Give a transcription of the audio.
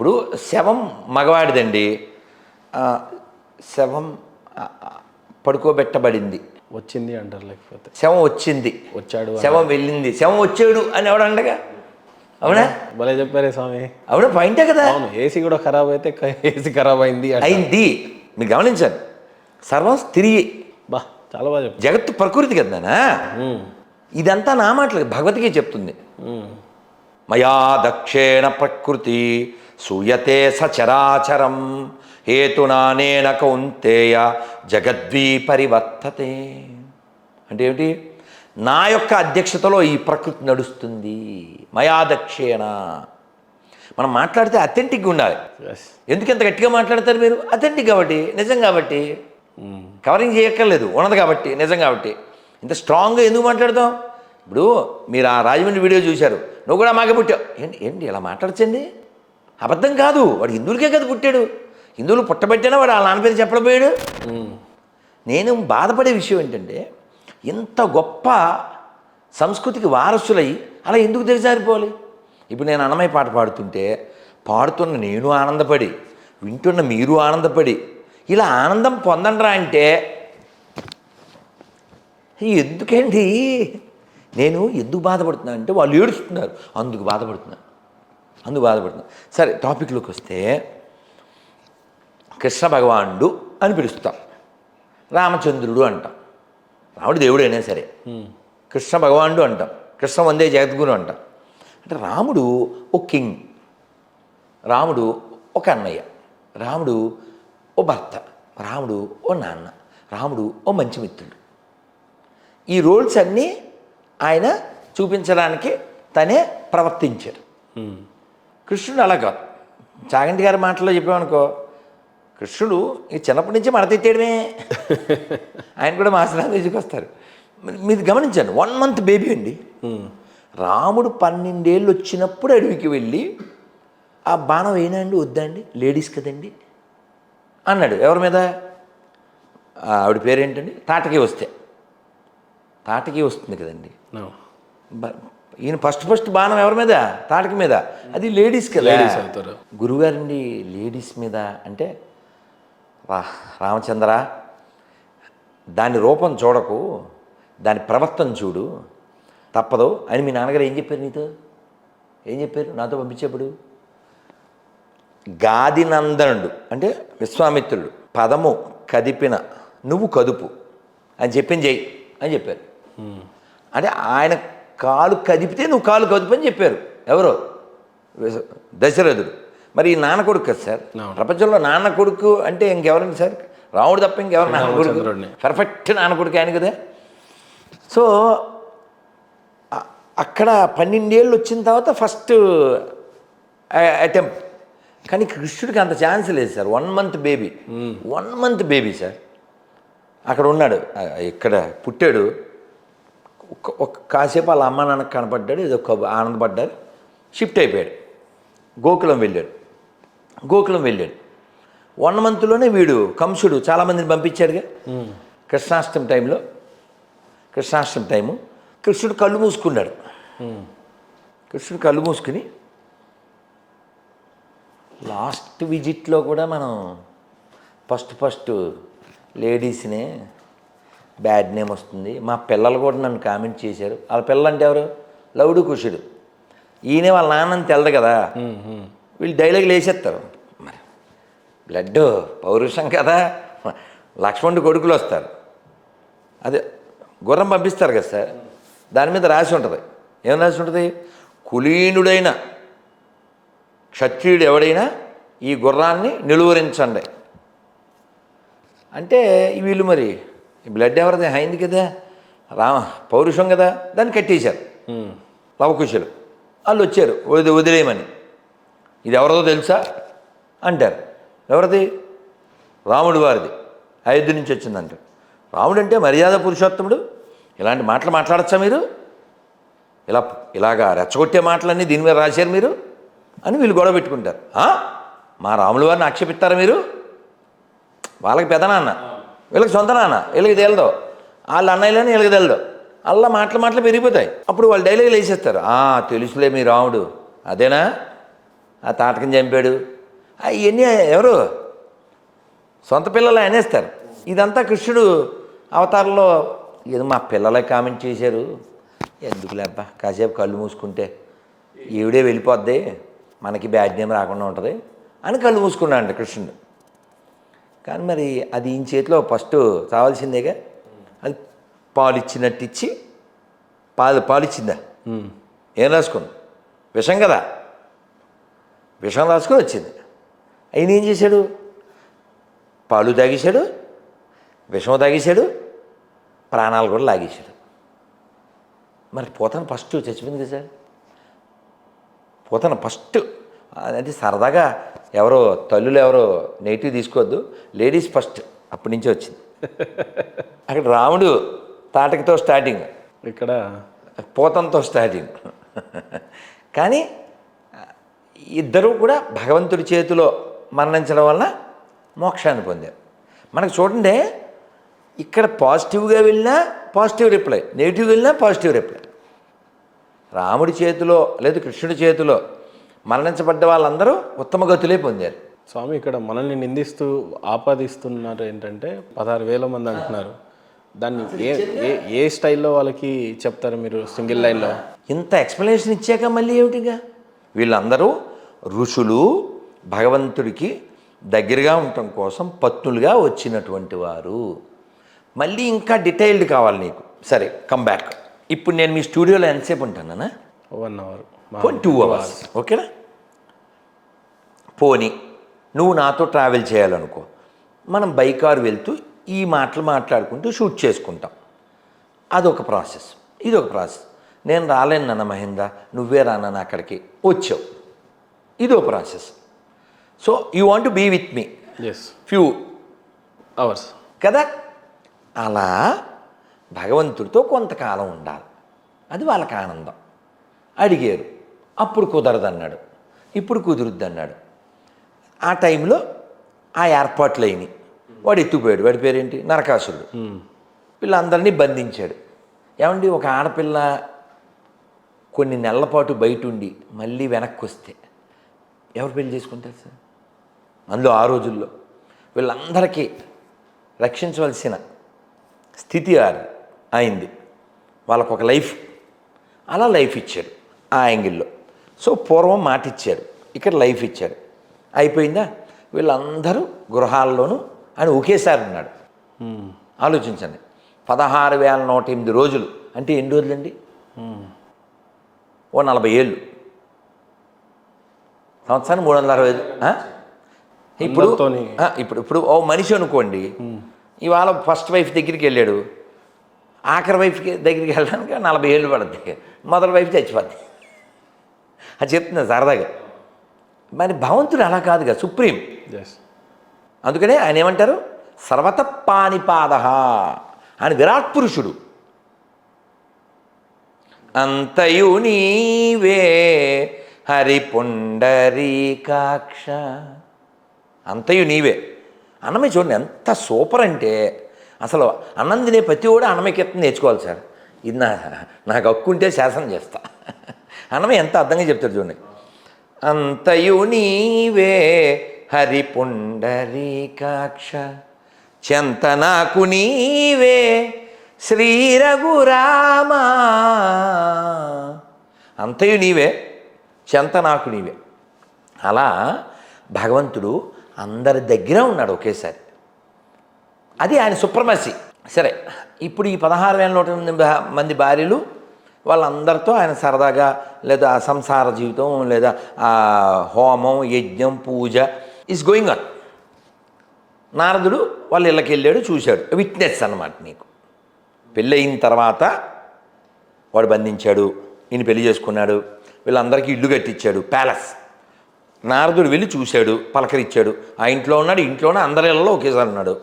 ఇప్పుడు శవం మగవాడిదండి. శవం పడుకోబెట్టబడింది, వచ్చింది అంటారు. లేకపోతే శవం వచ్చింది, వచ్చాడు, శవం వెళ్ళింది, శవం వచ్చాడు అని ఎవడండగా? అవునా? భలే చెప్పారే స్వామి. అవునా? పాయింటే కదా. అవును, ఏసీ కూడా ఖరాబ్ అయితే ఏసీ ఖరాబ్ అయింది అయింది. మీరు గమనించండి, సర్వం తిరిగి బా చాలా బాగా చెప్పారు. జగత్తు ప్రకృతి కదా. ఇదంతా నా మాటలు, భగవద్గీత చెప్తుంది. మయా దక్షేణ ప్రకృతి సూయతే సచరాచరం హేతునానేన కౌంతేయ జగద్వీ పరివర్తతే. అంటే ఏమిటి? నా యొక్క అధ్యక్షతలో ఈ ప్రకృతి నడుస్తుంది. మయా దక్షేణ. మనం మాట్లాడితే అథెంటిక్గా ఉండాలి. ఎందుకు ఇంత గట్టిగా మాట్లాడతారు మీరు? అథెంటిక్ కాబట్టి, నిజం కాబట్టి, కవరింగ్ చేయక్కర్లేదు, ఉన్నది కాబట్టి, నిజం కాబట్టి. ఇంత స్ట్రాంగ్గా ఎందుకు మాట్లాడతాం? ఇప్పుడు మీరు ఆ రాజమండ్రి వీడియో చూశారు, నువ్వు కూడా మాకే పుట్టావు. ఏంటి ఇలా మాట్లాడచ్చండి? అబద్ధం కాదు. వాడు హిందువులకే కదా పుట్టాడు. హిందువులు పుట్టబట్టినా వాడు వాళ్ళ నాన్న పేరు చెప్పడపోయాడు. నేను బాధపడే విషయం ఏంటంటే, ఇంత గొప్ప సంస్కృతికి వారసులై అలా ఎందుకు దిగజారిపోవాలి? ఇప్పుడు నేను అన్నమయ్య పాట పాడుతుంటే, పాడుతున్న నేను ఆనందపడి, వింటున్న మీరు ఆనందపడి, ఇలా ఆనందం పొందండ్రా అంటే ఎందుకండి? నేను ఎందుకు బాధపడుతున్నా అంటే, వాళ్ళు ఏడుస్తున్నారు, అందుకు బాధపడుతున్నాను. సరే, టాపిక్లోకి వస్తే, కృష్ణ భగవానుడు అని పిలుస్తాం, రామచంద్రుడు అంటాం. రాముడు దేవుడైనా సరే కృష్ణ భగవానుడు అంటాం, కృష్ణ వందే జగద్గురు అంటాం. అంటే రాముడు ఓ కింగ్, రాముడు ఒక అన్నయ్య, రాముడు ఓ భర్త, రాముడు ఓ నాన్న, రాముడు ఓ మంచి మిత్రుడు. ఈ రోల్స్ అన్నీ ఆయన చూపించడానికి తనే ప్రవర్తించారు. కృష్ణుడు అలా కాదు. చాగంటి గారి మాటల్లో చెప్పామనుకో, కృష్ణుడు ఈ చిన్నప్పటి నుంచి మడతెట్టేయడమే. ఆయన కూడా మాసరాలు తీసుకొస్తారు. మీరు గమనించండి, 1 month బేబీ అండి. రాముడు 12 ఏళ్ళు వచ్చినప్పుడు అడవికి వెళ్ళి ఆ బాణం వేయనండి, వద్దండి, లేడీస్ కదండి అన్నాడు. ఎవరి మీద? ఆవిడ పేరేంటండి? తాటకి వస్తుంది కదండి. ఈయన ఫస్ట్ బాణం ఎవరి మీద? తాటకి మీద. అది లేడీస్ కదా. గురుగారండి లేడీస్ మీద అంటే, రామచంద్ర దాని రూపం చూడకు, దాని ప్రవర్తన చూడు, తప్పదు అని మీ నాన్నగారు ఏం చెప్పారు నీతో? ఏం చెప్పారు నాతో పంపించేప్పుడు? గాదినందనుడు అంటే విశ్వామిత్రుడు పదము కదిపిన నువ్వు కదుపు అని చెప్పింది చెయ్యి అని చెప్పారు. అంటే ఆయన కాలు కదిపితే నువ్వు కాలు కదుపు అని చెప్పారు. ఎవరో? దశరథుడు. మరి ఈ నాన్న కొడుకు కదా సార్, ప్రపంచంలో నాన్న కొడుకు అంటే ఇంకెవరండి సార్? రాముడు తప్ప ఇంకెవరు నాన్న కొడుకు? పర్ఫెక్ట్ నాన్న కొడుకు ఆయన కదా. సో అక్కడ 12 ఏళ్ళు వచ్చిన తర్వాత ఫస్ట్ అటెంప్ట్. కానీ కృష్ణుడికి అంత ఛాన్స్ లేదు సార్. 1 month baby sir. అక్కడ ఉన్నాడు, ఇక్కడ పుట్టాడు, ఒక కాసేపు వాళ్ళ అమ్మ నాన్నకు కనపడ్డాడు, ఏదో ఆనందపడ్డారు, షిఫ్ట్ అయిపోయాడు, గోకులం వెళ్ళాడు. 1 monthలోనే వీడు కంసుడు చాలామందిని పంపించాడుగా. కృష్ణాష్టమి టైము కృష్ణుడు కళ్ళు మూసుకున్నాడు. కృష్ణుడు కళ్ళు మూసుకుని లాస్ట్ విజిట్లో కూడా మనం ఫస్ట్ లేడీస్నే బ్యాడ్ నేమ్ వస్తుంది. మా పిల్లలు కూడా నన్ను కామెంట్ చేశారు. వాళ్ళ పిల్లలు అంటే ఎవరు? లవుడు కుషుడు. ఈయనే వాళ్ళ నాన్నని తెలదు కదా, వీళ్ళు డైలాగులు వేసేస్తారు. మరి బ్లడ్ పౌరుషం కదా, లక్ష్మణుడి కొడుకులు వస్తారు, అదే గుర్రం పంపిస్తారు కదా సార్, దాని మీద రాసి ఉంటుంది. ఏం రాసి ఉంటుంది? కులీనుడైన క్షత్రియుడు ఎవడైనా ఈ గుర్రాన్ని నిలువరించండి అంటే, వీళ్ళు మరి బ్లడ్ ఎవరిది? అయింది కదా, పౌరుషం కదా, దాన్ని కట్టేశారు లవకుశులు. వాళ్ళు వచ్చారు వదిలేయమని. ఇది ఎవరిదో తెలుసా అంటారు. ఎవరిది? రాముడు వారిది, అయోధ్య నుంచి వచ్చిందంట. రాముడు అంటే మర్యాద పురుషోత్తముడు. ఇలాంటి మాటలు మాట్లాడచ్చా మీరు? ఇలాగా రెచ్చగొట్టే మాటలన్నీ దీని మీద రాశారు మీరు అని వీళ్ళు గొడవ పెట్టుకుంటారు. మా రాముల వారిని ఆక్షేపిస్తారా మీరు? వాళ్ళకి పెద్ద నాన్న, వీళ్ళకి సొంత నాన్న, వీళ్ళకి తెలదు, వాళ్ళ అన్నయ్యలని వీళ్ళకి తెలదు. అలా మాటలు పెరిగిపోతాయి. అప్పుడు వాళ్ళు డైలాగులు వేసేస్తారు. తెలుసులే మీ రాముడు, అదేనా ఆ తాటకని చంపాడు. ఇవన్నీ ఎవరు సొంత పిల్లలు అనేస్తారు. ఇదంతా కృష్ణుడు అవతారంలో ఏదో మా పిల్లలే కామెంట్ చేశారు, ఎందుకులే అబ్బా కాసేపు కళ్ళు మూసుకుంటే ఈవిడే వెళ్ళిపోద్ది, మనకి బ్యాడ్ నేమ్ రాకుండా ఉంటుంది అని కళ్ళు మూసుకున్నాడు కృష్ణుడు. కానీ మరి అది ఈయన చేతిలో ఫస్ట్ చావాల్సిందేగా. అది పాలు ఇచ్చినట్టు ఇచ్చి పాలు ఇచ్చిందా, ఏం రాసుకుంది, విషం కదా, విషం రాసుకొని వచ్చింది. ఆయన ఏం చేశాడు, పాలు తాగేశాడు, విషం తాగేశాడు, ప్రాణాలు కూడా లాగేశాడు. మరి పోతన ఫస్ట్ చచ్చిపోయింది కదా సార్. పోతన ఫస్ట్ అంటే సరదాగా ఎవరో తల్లులు ఎవరో నెగిటివ్ తీసుకోవద్దు, లేడీస్ ఫస్ట్ అప్పటి నుంచే వచ్చింది. అక్కడ రాముడు తాటకతో స్టార్టింగ్, ఇక్కడ పోతంతో స్టార్టింగ్. కానీ ఇద్దరూ కూడా భగవంతుడి చేతిలో మరణించడం వలన మోక్షాన్ని పొందారు. మనకు చూడండి, ఇక్కడ పాజిటివ్గా వెళ్ళినా పాజిటివ్ రిప్లై, నెగిటివ్గా వెళ్ళినా పాజిటివ్ రిప్లై. రాముడి చేతిలో లేదా కృష్ణుడి చేతిలో మరణించబడ్డ వాళ్ళందరూ ఉత్తమ గతులే పొందారు. స్వామి ఇక్కడ మనల్ని నిందిస్తూ ఆపాదిస్తున్నారు ఏంటంటే 16,000 మంది అంటున్నారు. దాన్ని ఏ స్టైల్లో వాళ్ళకి చెప్తారు మీరు సింగిల్ లైన్లో? ఇంత ఎక్స్ప్లెనేషన్ ఇచ్చాక మళ్ళీ ఏమిటిగా, వీళ్ళందరూ ఋషులు, భగవంతుడికి దగ్గరగా ఉండటం కోసం పత్నులుగా వచ్చినటువంటి వారు. మళ్ళీ ఇంకా డీటెయిల్డ్ కావాలి నీకు, సరే కమ్ బ్యాక్. ఇప్పుడు నేను మీ స్టూడియోలో ఎంతసేపు ఉంటానా? 1 అవర్, 2 అవర్స్, ఓకేనా? పోనీ నువ్వు నాతో ట్రావెల్ చేయాలనుకో, మనం బైకార్ వెళ్తూ ఈ మాటలు మాట్లాడుకుంటూ షూట్ చేసుకుంటాం. అదొక ప్రాసెస్, ఇదొక ప్రాసెస్. నేను రాలేను నాన్న మహేంద్ర, నువ్వే రానా అక్కడికి, వచ్చావు, ఇదో process. So you want to be with me few hours కదా. అలా భగవంతుడితో కొంతకాలం ఉండాలి, అది వాళ్ళకి ఆనందం. అడిగారు, అప్పుడు కుదరదన్నాడు, ఇప్పుడు కుదురుద్ది అన్నాడు. ఆ టైంలో ఆ ఏర్పాట్లు అయినాయి. వాడు ఎత్తుపోయాడు, వాడి పేరేంటి, నరకాసురుడు. వీళ్ళందరినీ బంధించాడు. ఏమండి, ఒక ఆడపిల్ల కొన్ని నెలల పాటు బయట ఉండి మళ్ళీ వెనక్కి వస్తే ఎవరు పెళ్లి చేసుకుంటారు సార్? అందులో ఆ రోజుల్లో వీళ్ళందరికీ రక్షించవలసిన స్థితి అయింది. వాళ్ళకు ఒక లైఫ్, అలా లైఫ్ ఇచ్చాడు ఆ యాంగిల్లో. సో పూర్వం మాట ఇచ్చాడు, ఇక్కడ లైఫ్ ఇచ్చాడు. అయిపోయిందా? వీళ్ళందరూ గృహాల్లోనూ అని ఒకేసారి ఉన్నాడు. ఆలోచించండి, 16,108 రోజులు అంటే ఎన్ని రోజులండి? ఓ 40 ఏళ్ళు, సంవత్సరానికి 365. ఇప్పుడు ఓ మనిషి అనుకోండి, ఇవాళ ఫస్ట్ వైఫ్ దగ్గరికి వెళ్ళాడు, ఆఖరి వైఫ్కి దగ్గరికి వెళ్ళడానికి 40 ఏళ్ళు పడుద్ది, మొదటి వైఫ్ చచ్చిపోద్ది. అది చెప్తున్నా సరదాగా. మరి భగవంతుడు అలా కాదుగా, సుప్రీం. అందుకనే ఆయన ఏమంటారు, సర్వత పాణిపాద, ఆయన విరాట్ పురుషుడు. అంతయు నీవే హరిపుండరీకాక్ష, అంతయు నీవే. అన్నమే చూడండి ఎంత సూపర్ అంటే, అసలు అన్నం తినే ప్రతి కూడా అన్నమే కీర్తన నేర్చుకోవాలి సార్. ఇది నాకు హక్కుంటే శాసనం చేస్తా. అన్నమే ఎంత అర్థంగా చెప్తారు చూడండి. అంతయు నీవే హరిపుండరీకాక్ష, చెంత నాకు నీవే శ్రీ రఘురామ. అంతయు నీవే, చెంత నాకు నీవే. అలా భగవంతుడు అందరి దగ్గర ఉన్నాడు ఒకేసారి. అది ఆయన సుప్రమసీ. సరే, ఇప్పుడు ఈ 16,108 మంది భార్యలు వాళ్ళందరితో ఆయన సరదాగా, లేదా సంసార జీవితం, లేదా హోమం, యజ్ఞం, పూజ ఈజ్ గోయింగ్ ఆన్. నారదుడు వాళ్ళ ఇళ్ళకి వెళ్ళాడు, చూశాడు, విట్నెస్ అన్నమాట. నీకు పెళ్ళి అయిన తర్వాత వాడు బంధించాడు, ఈయన పెళ్లి చేసుకున్నాడు, వీళ్ళందరికీ ఇల్లు కట్టించాడు, ప్యాలెస్. నారదుడు వెళ్ళి చూశాడు, పలకరించాడు, ఆ ఇంట్లో ఉన్నాడు, ఇంట్లోనే అందరి ఇళ్ళలో ఒకేసారి ఉన్నాడు.